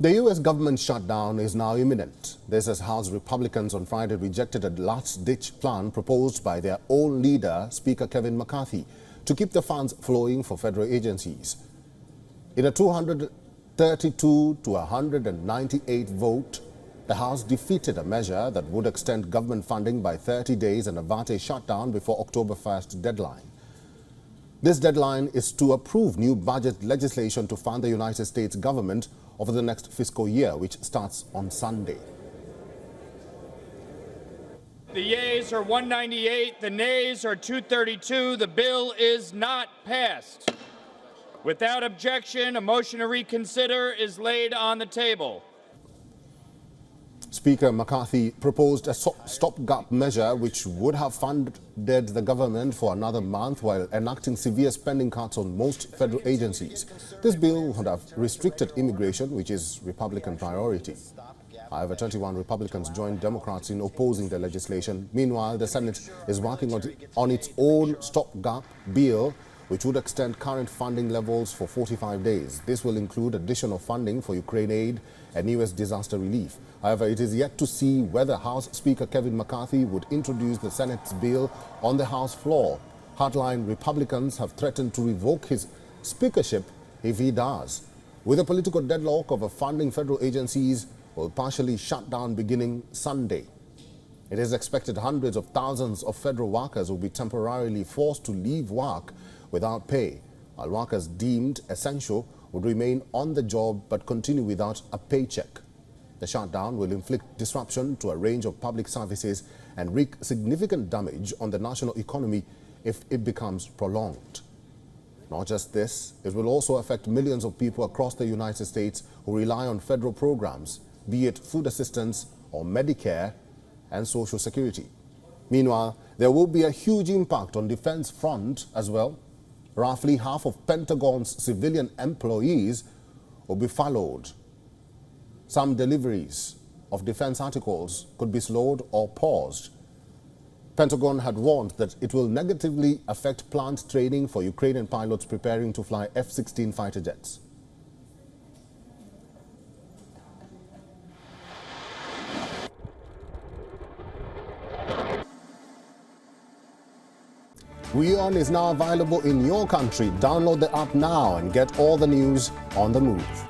The U.S. government shutdown is now imminent. This as House Republicans on Friday rejected a last-ditch plan proposed by their own leader, Speaker Kevin McCarthy, to keep the funds flowing for federal agencies. In a 232 to 198 vote, the House defeated a measure that would extend government funding by 30 days and avert a shutdown before October 1st deadline. This deadline is to approve new budget legislation to fund the United States government over the next fiscal year, which starts on Sunday. The yeas are 198, the nays are 232. The bill is not passed. Without objection, a motion to reconsider is laid on the table. Speaker McCarthy proposed a stopgap measure which would have funded the government for another month while enacting severe spending cuts on most federal agencies. This bill would have restricted immigration, which is Republican priority. However, 21 Republicans joined Democrats in opposing the legislation. Meanwhile, the Senate is working on its own stopgap bill, which would extend current funding levels for 45 days. This will include additional funding for Ukraine aid and U.S. disaster relief. However, it is yet to see whether House Speaker Kevin McCarthy would introduce the Senate's bill on the House floor. Hardline Republicans have threatened to revoke his speakership if he does. With a political deadlock over funding, federal agencies will partially shut down beginning Sunday. It is expected hundreds of thousands of federal workers will be temporarily forced to leave work without pay, while workers deemed essential would remain on the job but continue without a paycheck. The shutdown will inflict disruption to a range of public services and wreak significant damage on the national economy if it becomes prolonged. Not just this, it will also affect millions of people across the United States who rely on federal programs, be it food assistance or Medicare and Social Security. Meanwhile, there will be a huge impact on defense front as well. Roughly half of Pentagon's civilian employees will be furloughed. Some deliveries of defense articles could be slowed or paused. Pentagon had warned that it will negatively affect plant training for Ukrainian pilots preparing to fly F-16 fighter jets. WION is now available in your country. Download the app now and get all the news on the move.